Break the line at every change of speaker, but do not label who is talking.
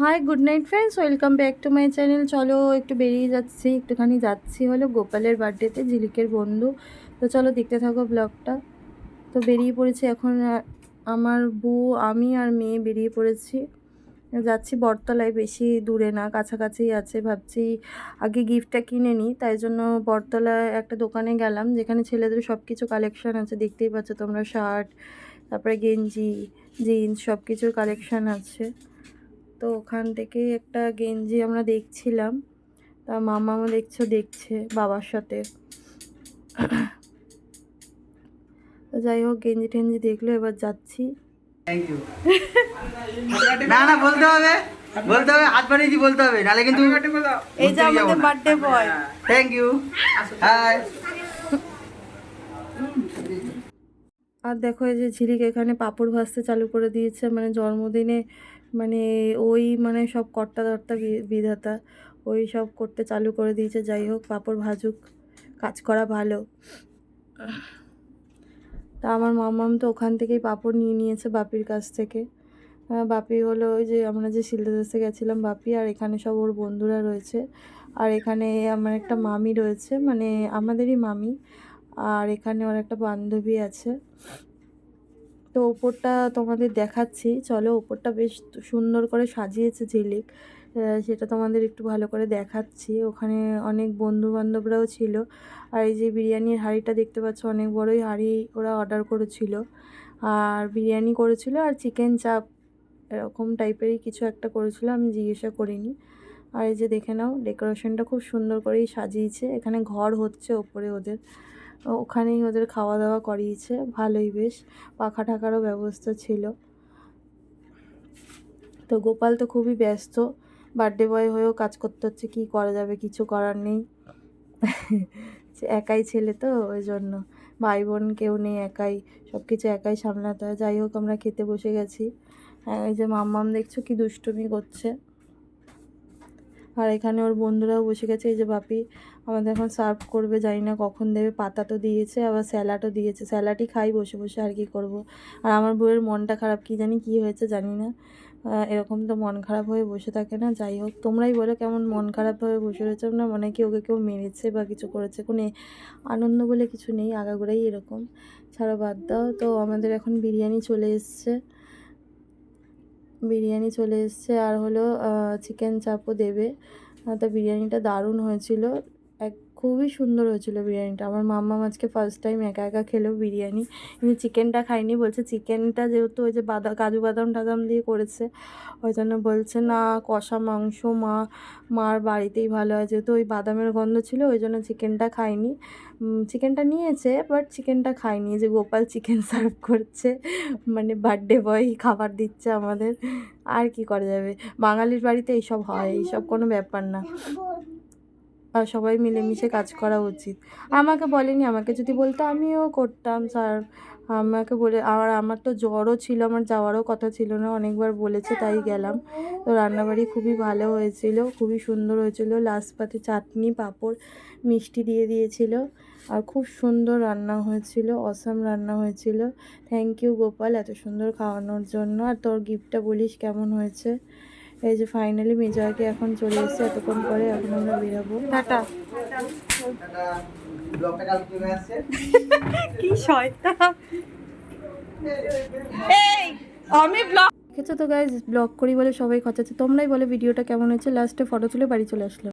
Hi good night friends, welcome back to my channel. চলো একটু বেরিয়ে যাচ্ছি, একটুখানি যাচ্ছি হলো গোপালের বার্থডেতে, ঝিলিকের বন্ধু। তো চলো দেখতে থাকো ব্লগটা। তো বেরিয়ে পড়েছি এখন, আমার বউ, আমি আর মেয়ে বেরিয়ে পড়েছি। যাচ্ছি বটতলায়, বেশি দূরে না, কাছাকাছি আছে। ভাবছি আগে গিফটটা কিনে নিই, তাই জন্য বটতলায় একটা দোকানে গেলাম যেখানে ছেলেদের সব কিছু কালেকশান আছে। দেখতেই পাচ্ছ তোমরা, শার্ট, তারপরে গেঞ্জি, জিন্স, সব কিছুর কালেকশান আছে। তো ওখান থেকে একটা গেঞ্জি আমরা দেখছিলাম, তা মামাও দেখছে বাবার সাথে। তো যাই হোক, গেঞ্জি টেঞ্জি দেখলো, এবার যাচ্ছি।
Thank you. না না, বলতে হবে হাত বাড়িয়ে বলতে হবে, নাহলে কিন্তু
এই যে আমাদের birthday boy.
Thank you. Hi.
আর দেখো, এই যে ঝিলিক এখানে পাঁপড় ভাজতে চালু করে দিয়েছে, মানে জন্মদিনে, মানে ওই মানে সব কর্তা ধর্তা বিধাতা ওই সব করতে চালু করে দিয়েছে। যাই হোক, পাঁপড় ভাজুক, কাজ করা ভালো। তা আমার মামাম তো ওখান থেকেই পাঁপড় নিয়ে নিয়েছে বাপির কাছ থেকে। বাপি হলো ওই যে আমরা যে শিলদাসে গেছিলাম, বাপি আর এখানে সব ওর বন্ধুরা রয়েছে। আর এখানে আমার একটা মামি রয়েছে, মানে আমাদেরই মামি। আর এখানে ওর একটা বান্ধবী আছে। তো ওপরটা তোমাদের দেখাচ্ছি, চলো। ওপরটা বেশ সুন্দর করে সাজিয়েছে ঝিলিক, সেটা তোমাদের একটু ভালো করে দেখাচ্ছি। ওখানে অনেক বন্ধু বান্ধবরাও ছিল। আর এই যে বিরিয়ানির হাঁড়িটা দেখতে পাচ্ছ, অনেক বড়ই হাঁড়ি ওরা অর্ডার করেছিল। আর বিরিয়ানি করেছিল আর চিকেন চাপ এরকম টাইপেরই কিছু একটা করেছিল, আমি জিজ্ঞাসা করিনি। আর এই যে দেখে নাও, ডেকোরেশনটা খুব সুন্দর করেই সাজিয়েছে। এখানে ঘর হচ্ছে ওপরে ওদের, ওখানেই ওদের খাওয়া দাওয়া করিয়েছে, ভালোই বেশ। পাখা ঠাকারও ব্যবস্থা ছিল। তো গোপাল তো খুবই ব্যস্ত, বার্থডে বয় হয়েও কাজ করতে হচ্ছে, কী করা যাবে, কিছু করার নেই। একাই ছেলে তো, ওই জন্য। ভাই বোন কেউ নেই, একাই সব কিছু একাই সামলাতে হয়। যাই হোক, আমরা খেতে বসে গেছি। এই যে মাম্মাম দেখছো কি দুষ্টুমি করছে। আর এখানে ওর বন্ধুরাও বসে গেছে। এই যে বাপি আমাদের এখন সার্ভ করবে, জানি না কখন দেবে। পাতা তো দিয়েছে, আবার স্যালাডও দিয়েছে। স্যালাডই খাই বসে বসে, আর কি করব। আর আমার বউয়ের মনটা খারাপ, কি জানি কি হয়েছে, জানি না। এরকম তো মন খারাপ হয়ে বসে থাকে না। যাই হোক, তোমরাই বলো কেমন মন খারাপ হয়ে বসে রয়েছে না, মনে কি ওকে কেউ মেরেছে বা কিছু করেছে। কোনো আনন্দ বলে কিছু নেই, আগাগোড়াই এরকম। ছাড়া বাদ দাও। তো আমাদের এখন বিরিয়ানি চলে এসছে, আর হলো চিকেন চাপও দেবে। তো বিরিয়ানিটা দারুণ হয়েছিল, খুবই সুন্দর হয়েছিল বিরিয়ানিটা। আমার মাম্মা আজকে ফার্স্ট টাইম একা একা খেলো বিরিয়ানি, কিন্তু চিকেনটা খাইনি। বলছে চিকেনটা যেহেতু ওই যে কাজু বাদাম টাদাম দিয়ে করেছে, ওই জন্য বলছে না, কষা মাংস মার বাড়িতেই ভালো হয়, যেহেতু ওই বাদামের গন্ধ ছিল, ওই জন্য চিকেনটা খাইনি। চিকেনটা নিয়েছে, বাট চিকেনটা খাইনি। যে গোপাল চিকেন সার্ভ করছে, মানে বার্থডে বয় খাবার দিচ্ছে আমাদের, আর কি করা যাবে। বাঙালির বাড়িতে এইসব হয়, এইসব কোনো ব্যাপার না। আর সবাই মিলেমিশে কাজ করা উচিত। আমাকে বলেনি, আমাকে যদি বলতো আমিও করতাম স্যার। আমাকে বলে, আর আমার তো জ্বরও ছিল, আমার যাওয়ারও কথা ছিল না, অনেকবার বলেছে তাই গেলাম। তো রান্নাবাড়ি খুবই ভালো হয়েছিল, খুবই সুন্দর হয়েছিল। লাস্ট পাতে চাটনি, পাঁপড়, মিষ্টি দিয়ে দিয়েছিল। আর খুব সুন্দর রান্না হয়েছিল, অসাম রান্না হয়েছিল। থ্যাংক ইউ গোপাল, এত সুন্দর খাওয়ানোর জন্য। আর তোর গিফটটা বলিস কেমন হয়েছে। এই যে ফাইনালি মেজোয়াকে এখন চলে এসেছে, এতক্ষণ পরে এখন আমরা বেরোবো। টাটা। কি শয়তান এই, আমি ব্লগ দেখেছো তো গাইজ, ব্লগ করি বলে সবাই খচাচ্ছে। তোমরাই বলে ভিডিওটা কেমন হয়েছে। লাস্টে ফটো তুলে বাড়ি চলে আসলাম।